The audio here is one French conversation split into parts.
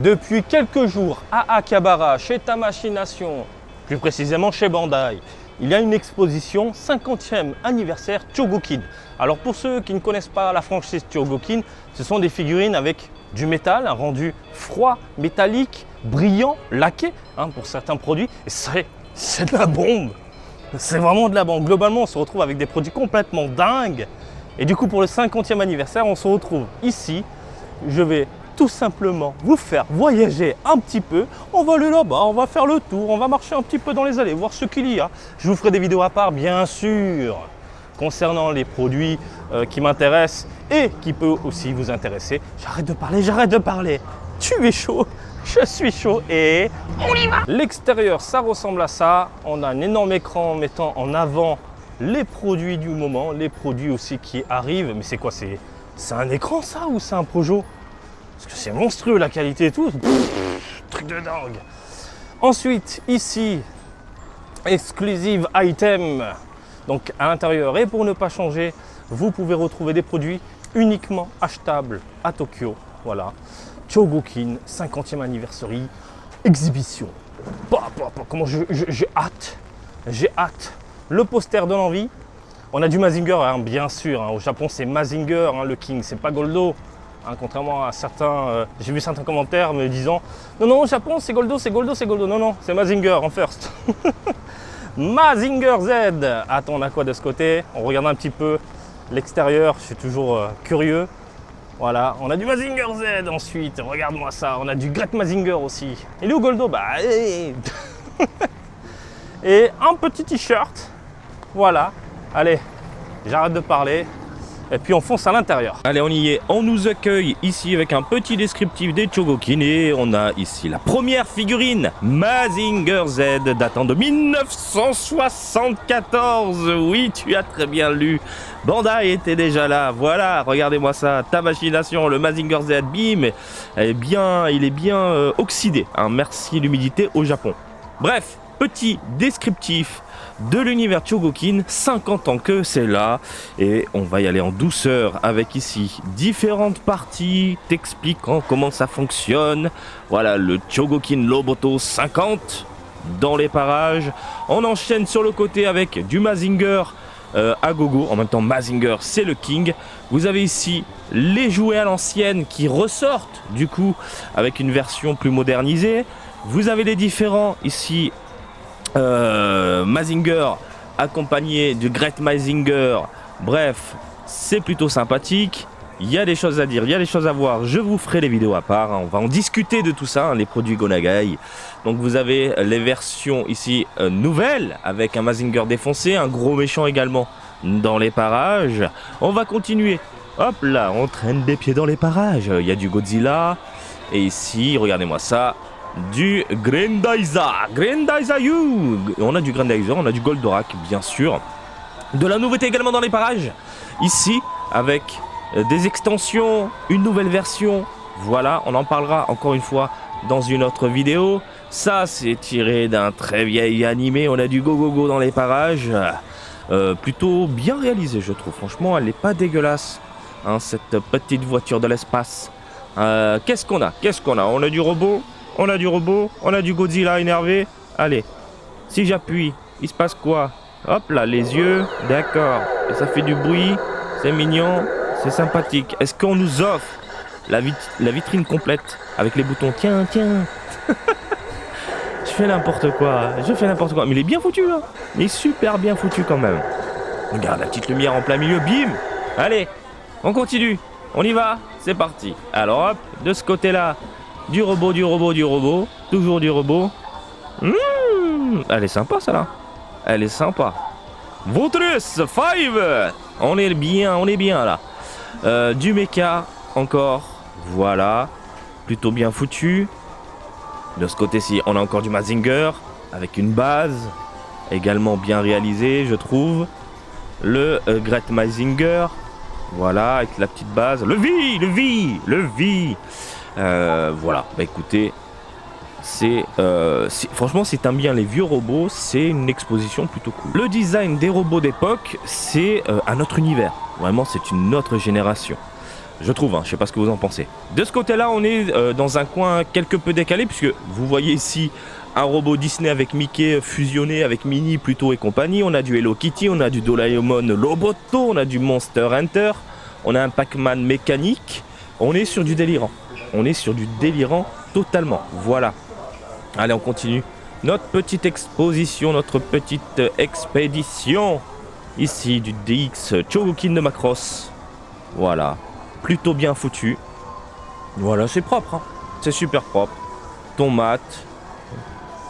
Depuis quelques jours à Akihabara, chez Tamashii-Nation, plus précisément chez Bandai, il y a une exposition 50e anniversaire Chogokin. Alors pour ceux qui ne connaissent pas la franchise Chogokin, ce sont des figurines avec du métal, un rendu froid, métallique, brillant, laqué pour certains produits. Et c'est de la bombe, c'est vraiment de la bombe. Globalement, on se retrouve avec des produits complètement dingues. Et du coup, pour le 50e anniversaire, on se retrouve ici. Je vais tout simplement vous faire voyager un petit peu. On va aller là-bas, on va faire le tour, on va marcher un petit peu dans les allées, voir ce qu'il y a. Je vous ferai des vidéos à part, bien sûr, concernant les produits qui m'intéressent et qui peuvent aussi vous intéresser. J'arrête de parler. Tu es chaud, je suis chaud et on y va. L'extérieur, ça ressemble à ça. On a un énorme écran mettant en avant les produits du moment, les produits aussi qui arrivent. Mais c'est quoi? C'est un écran ça ou c'est un Projo? Parce que c'est monstrueux la qualité et tout. Truc de dingue. Ensuite, ici, exclusive item. Donc à l'intérieur, et pour ne pas changer, vous pouvez retrouver des produits uniquement achetables à Tokyo. Voilà. Chogokin, 50e anniversary, exhibition. Comment j'ai hâte. J'ai hâte. Le poster donne envie. On a du Mazinger, bien sûr. Au Japon, c'est Mazinger, le King, c'est pas Goldo. Contrairement à certains, j'ai vu certains commentaires me disant non, au Japon c'est Goldo, c'est Goldo, c'est Goldo. Non, c'est Mazinger en first. Mazinger Z. Attends, on a quoi de ce côté? On regarde un petit peu l'extérieur, je suis toujours curieux. Voilà, on a du Mazinger Z ensuite, regarde-moi ça. On a du Great Mazinger aussi. Il est où Goldo? Et un petit t-shirt. Voilà, allez, j'arrête de parler. Et puis on fonce à l'intérieur. Allez, on y est. On nous accueille ici avec un petit descriptif des Chogokin. Et on a ici la première figurine Mazinger Z datant de 1974. Oui, tu as très bien lu. Bandai était déjà là. Voilà, regardez-moi ça. Tamashii-Nation, le Mazinger Z, bim. Il est bien oxydé. Merci l'humidité au Japon. Bref, petit descriptif de l'univers Chogokin, 50 ans que c'est là, et on va y aller en douceur avec ici différentes parties t'expliquant comment ça fonctionne. Voilà le Chogokin Loboto 50 dans les parages. On enchaîne sur le côté avec du Mazinger à gogo. En même temps, Mazinger c'est le King. Vous avez ici les jouets à l'ancienne qui ressortent du coup avec une version plus modernisée. Vous avez les différents ici. Mazinger accompagné du Great Mazinger. Bref, c'est plutôt sympathique. Il y a des choses à dire, il y a des choses à voir. Je vous ferai les vidéos à part. On va en discuter de tout ça, les produits Gonagai. Donc vous avez les versions ici nouvelles avec un Mazinger défoncé, un gros méchant également dans les parages. On va continuer. Hop là, on traîne des pieds dans les parages. Il y a du Godzilla. Et ici, regardez-moi ça. Du Grandaiza U. On a du Grandaiza, on a du Goldorak bien sûr. De la nouveauté également dans les parages. Ici avec des extensions, une nouvelle version. Voilà, on en parlera encore une fois dans une autre vidéo. Ça c'est tiré d'un très vieil animé. On a du Go dans les parages. Plutôt bien réalisé je trouve. Franchement elle n'est pas dégueulasse cette petite voiture de l'espace. Qu'est-ce qu'on a? On a du robot. On a du Godzilla énervé. Allez, si j'appuie, il se passe quoi? Hop là, les yeux, d'accord. Et ça fait du bruit, c'est mignon, c'est sympathique. Est-ce qu'on nous offre la vitrine complète avec les boutons? Tiens. Je fais n'importe quoi. Mais il est bien foutu, hein. Il est super bien foutu quand même. Regarde la petite lumière en plein milieu, bim. Allez, on continue. On y va, c'est parti. Alors hop, de ce côté-là. Du robot, toujours du robot. Elle est sympa ça là. Elle est sympa. Votrus 5. On est bien là. Du mecha encore. Voilà. Plutôt bien foutu. De ce côté-ci, on a encore du Mazinger avec une base également bien réalisée, je trouve. Le Great Mazinger. Voilà, avec la petite base. Le V. Voilà, écoutez, franchement, si t'aimes bien les vieux robots, c'est une exposition plutôt cool. Le design des robots d'époque, c'est un autre univers. Vraiment, c'est une autre génération. Je trouve, hein, je sais pas ce que vous en pensez. De ce côté-là, on est dans un coin quelque peu décalé, puisque vous voyez ici un robot Disney avec Mickey fusionné avec Minnie, Pluto et compagnie. On a du Hello Kitty, on a du Doraemon Loboto, on a du Monster Hunter, on a un Pac-Man mécanique. On est sur du délirant. On est sur du délirant totalement. Voilà. Allez, on continue. Notre petite exposition, notre petite expédition. Ici, du DX Chogokin de Macross. Voilà. Plutôt bien foutu. Voilà, c'est propre. Hein. C'est super propre. Tomate.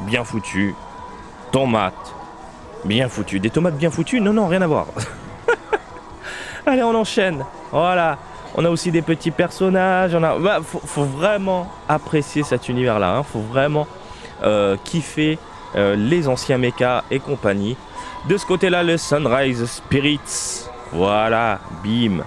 Bien foutu. Tomate. Bien foutu. Des tomates bien foutues? Non, non, rien à voir. Allez, on enchaîne. Voilà. On a aussi des petits personnages. Faut vraiment apprécier cet univers-là. Hein. Faut vraiment kiffer les anciens mechas et compagnie. De ce côté-là, le Sunrise Spirits. Voilà. Bim.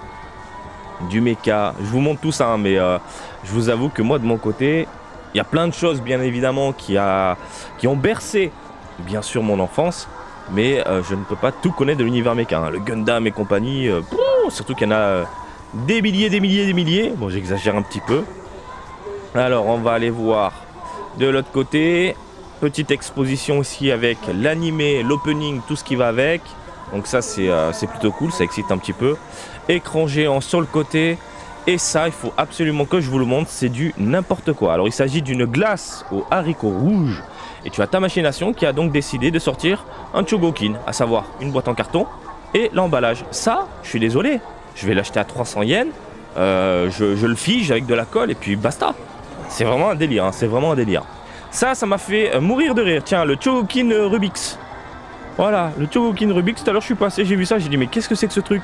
Du mecha. Je vous montre tout ça, hein, mais je vous avoue que moi, de mon côté, il y a plein de choses, bien évidemment, qui ont bercé, bien sûr, mon enfance. Mais je ne peux pas tout connaître de l'univers mecha. Hein. Le Gundam et compagnie, surtout qu'il y en a des milliers. Bon, j'exagère un petit peu. Alors, on va aller voir de l'autre côté. Petite exposition aussi avec l'animé, l'opening, tout ce qui va avec. Donc ça, c'est plutôt cool, ça excite un petit peu. Écran géant sur le côté. Et ça, il faut absolument que je vous le montre, c'est du n'importe quoi. Alors, il s'agit d'une glace aux haricots rouges. Et tu as ta machination qui a donc décidé de sortir un Chogokin, à savoir une boîte en carton et l'emballage. Ça, je suis désolé, je vais l'acheter à 300 yens, je le fige avec de la colle et puis basta. C'est vraiment un délire, hein, c'est vraiment un délire. Ça m'a fait mourir de rire. Tiens, le Chogokin Rubix. Voilà, le Chogokin Rubix, tout à l'heure je suis passé, j'ai vu ça, j'ai dit mais qu'est-ce que c'est que ce truc?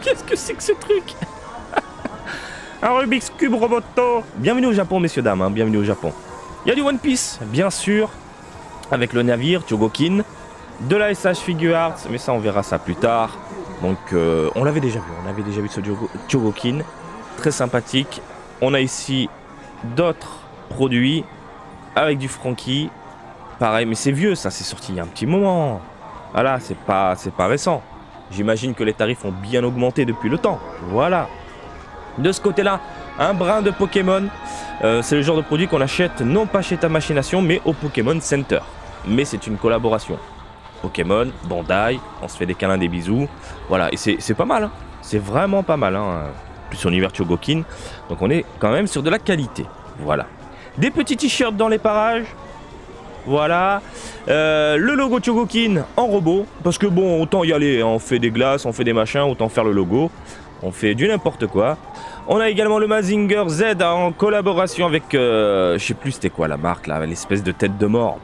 Qu'est-ce que c'est que ce truc? Un Rubik's Cube Roboto. Bienvenue au Japon, messieurs, dames, hein, bienvenue au Japon. Il y a du One Piece, bien sûr, avec le navire Chogokin, de la SH Figure Arts, mais ça on verra ça plus tard. Donc on l'avait déjà vu, ce Chogokin, très sympathique. On a ici d'autres produits avec du Frankie, pareil, mais c'est vieux, ça c'est sorti il y a un petit moment. Voilà, c'est pas récent. J'imagine que les tarifs ont bien augmenté depuis le temps. Voilà. De ce côté-là, un brin de Pokémon. C'est le genre de produit qu'on achète non pas chez ta machination, mais au Pokémon Center. Mais c'est une collaboration. Pokémon, Bandai, on se fait des câlins, des bisous. Voilà, et c'est pas mal. Hein. C'est vraiment pas mal. Hein. Plus univers Chogokin. Donc on est quand même sur de la qualité. Voilà. Des petits t-shirts dans les parages. Voilà. Le logo Chogokin en robot. Parce que bon, autant y aller. On fait des glaces, on fait des machins, autant faire le logo. On fait du n'importe quoi. On a également le Mazinger Z en collaboration avec, je sais plus c'était quoi la marque là, l'espèce de tête de mort.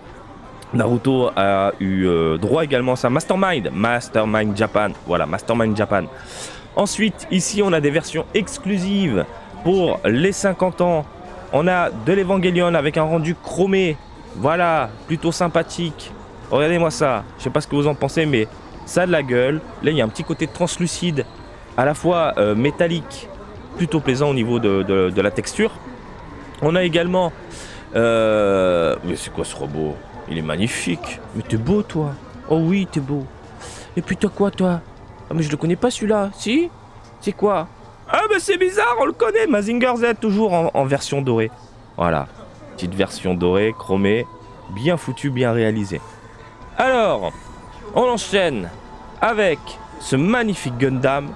Naruto a eu droit également à ça. Mastermind Japan. Voilà, Mastermind Japan. Ensuite, ici on a des versions exclusives pour les 50 ans. On a de l'Evangelion avec un rendu chromé. Voilà, plutôt sympathique. Regardez-moi ça. Je sais pas ce que vous en pensez, mais ça a de la gueule. Là, il y a un petit côté translucide, à la fois métallique, plutôt plaisant au niveau de la texture. On a également... mais c'est quoi ce robot? Il est magnifique. Mais t'es beau, toi. Oh oui, t'es beau. Et puis toi quoi, toi? Ah mais je le connais pas celui-là. Si? C'est quoi? Ah mais c'est bizarre, on le connaît. Mazinger Z, toujours en version dorée. Voilà. Petite version dorée, chromée. Bien foutu, bien réalisé. Alors, on enchaîne avec ce magnifique Gundam.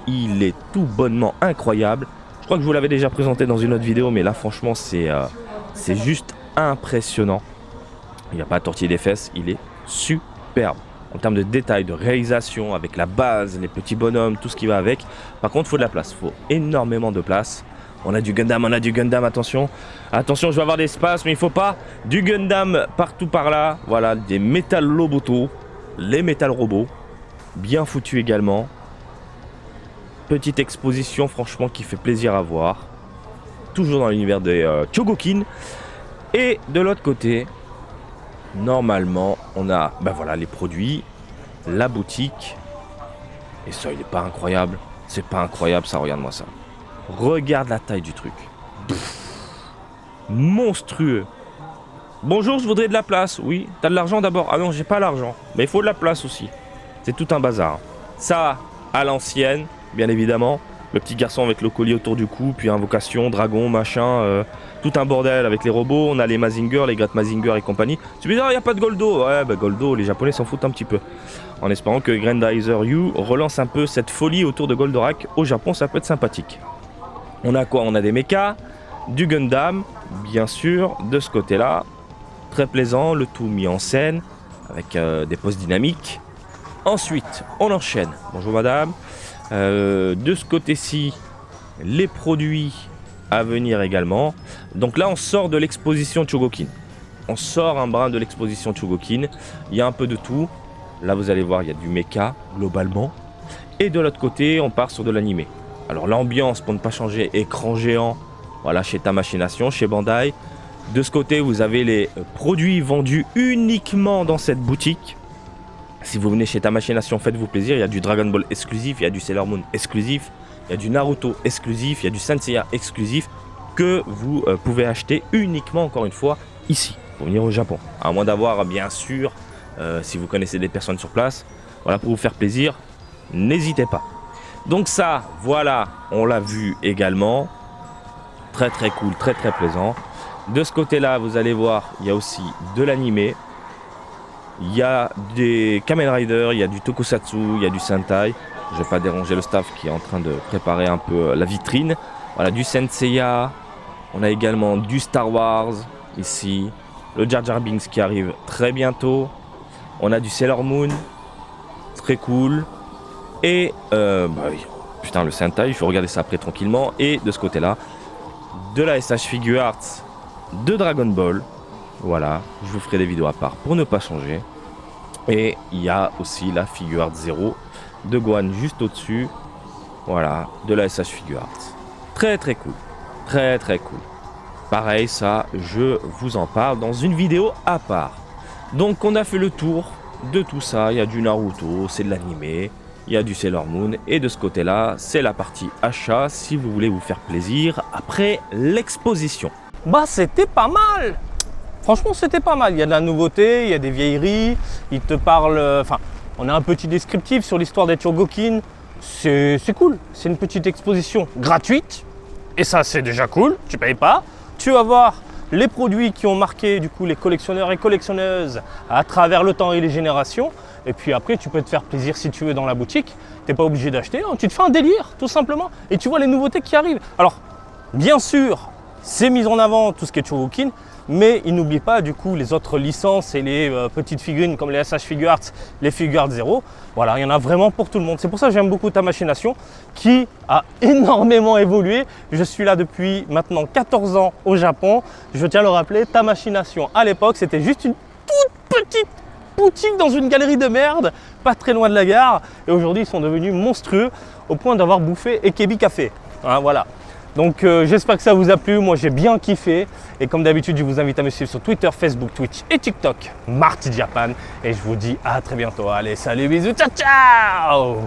Il est tout bonnement incroyable. Je crois que je vous l'avais déjà présenté dans une autre vidéo, mais là franchement c'est juste impressionnant. Il n'y a pas à tortiller les fesses, il est superbe. En termes de détails, de réalisation, avec la base, les petits bonhommes, tout ce qui va avec. Par contre, il faut de la place, il faut énormément de place. On a du Gundam, attention. Attention, je vais avoir d'espace, mais il ne faut pas. Du Gundam partout par là. Voilà, des Metal Roboto, les Metal Robots. Bien foutus également. Petite exposition franchement qui fait plaisir à voir. Toujours dans l'univers des Chogokin. Et de l'autre côté, normalement, on a voilà, les produits, la boutique. Et ça, il n'est pas incroyable. C'est pas incroyable ça, regarde-moi ça. Regarde la taille du truc. Pff, monstrueux. Bonjour, je voudrais de la place. Oui, t'as de l'argent d'abord? Ah non, j'ai pas l'argent. Mais il faut de la place aussi. C'est tout un bazar. Ça, à l'ancienne, bien évidemment. Le petit garçon avec le collier autour du cou, puis invocation, dragon, machin, tout un bordel avec les robots. On a les Mazinger, les Great Mazinger et compagnie. Tu me dis, il n'y a pas de Goldo. Ouais, bah Goldo, les Japonais s'en foutent un petit peu. En espérant que Grandizer U relance un peu cette folie autour de Goldorak. Au Japon, ça peut être sympathique. On a quoi? On a des mechas, du Gundam, bien sûr, de ce côté-là. Très plaisant, le tout mis en scène, avec des poses dynamiques. Ensuite, on enchaîne. Bonjour madame. De ce côté-ci, les produits à venir également. Donc là, on sort de l'exposition Chogokin. On sort un brin de l'exposition Chogokin. Il y a un peu de tout. Là, vous allez voir, il y a du mecha, globalement. Et de l'autre côté, on part sur de l'animé. Alors l'ambiance, pour ne pas changer, écran géant, voilà, chez Tamashii, chez Bandai. De ce côté, vous avez les produits vendus uniquement dans cette boutique. Si vous venez chez Tamashii, faites-vous plaisir. Il y a du Dragon Ball exclusif, il y a du Sailor Moon exclusif, il y a du Naruto exclusif, il y a du Senseiya exclusif que vous pouvez acheter uniquement, encore une fois, ici, pour venir au Japon. À moins d'avoir, bien sûr, si vous connaissez des personnes sur place, voilà, pour vous faire plaisir, n'hésitez pas. Donc ça, voilà, on l'a vu également. Très très cool, très très plaisant. De ce côté-là, vous allez voir, il y a aussi de l'animé. Il y a des Kamen Rider, il y a du Tokusatsu, il y a du Sentai. Je ne vais pas déranger le staff qui est en train de préparer un peu la vitrine. Voilà, du Senseiya. On a également du Star Wars ici. Le Jar Jar Binks qui arrive très bientôt. On a du Sailor Moon. Très cool. Et, putain, le Sentai, il faut regarder ça après tranquillement. Et de ce côté-là, de la SH Figure Arts de Dragon Ball. Voilà, je vous ferai des vidéos à part pour ne pas changer. Et il y a aussi la Figure Art 0 de Gohan juste au-dessus. Voilà, de la SH Figure Arts. Très très cool. Très très cool. Pareil, ça, je vous en parle dans une vidéo à part. Donc on a fait le tour de tout ça. Il y a du Naruto, c'est de l'animé. Il y a du Sailor Moon. Et de ce côté-là, c'est la partie achat si vous voulez vous faire plaisir après l'exposition. Bah c'était pas mal. Franchement c'était pas mal, il y a de la nouveauté, il y a des vieilleries, il te parle, enfin on a un petit descriptif sur l'histoire des Chogokin, c'est cool, c'est une petite exposition gratuite et ça c'est déjà cool, tu payes pas, tu vas voir les produits qui ont marqué du coup les collectionneurs et collectionneuses à travers le temps et les générations et puis après tu peux te faire plaisir si tu veux dans la boutique, t'es pas obligé d'acheter, hein, tu te fais un délire tout simplement et tu vois les nouveautés qui arrivent. Alors bien sûr c'est mis en avant tout ce qui est Chogokin, mais il n'oublie pas du coup les autres licences et les petites figurines comme les SH Figure Arts, les Figure Arts 0. Voilà, il y en a vraiment pour tout le monde. C'est pour ça que j'aime beaucoup Tamashii qui a énormément évolué. Je suis là depuis maintenant 14 ans au Japon. Je tiens à le rappeler, Tamashii à l'époque, c'était juste une toute petite boutique dans une galerie de merde, pas très loin de la gare. Et aujourd'hui, ils sont devenus monstrueux au point d'avoir bouffé Ekebi Café. Hein, voilà. Donc j'espère que ça vous a plu, moi j'ai bien kiffé et comme d'habitude je vous invite à me suivre sur Twitter, Facebook, Twitch et TikTok, Marty Japan et je vous dis à très bientôt. Allez salut, bisous, ciao ciao.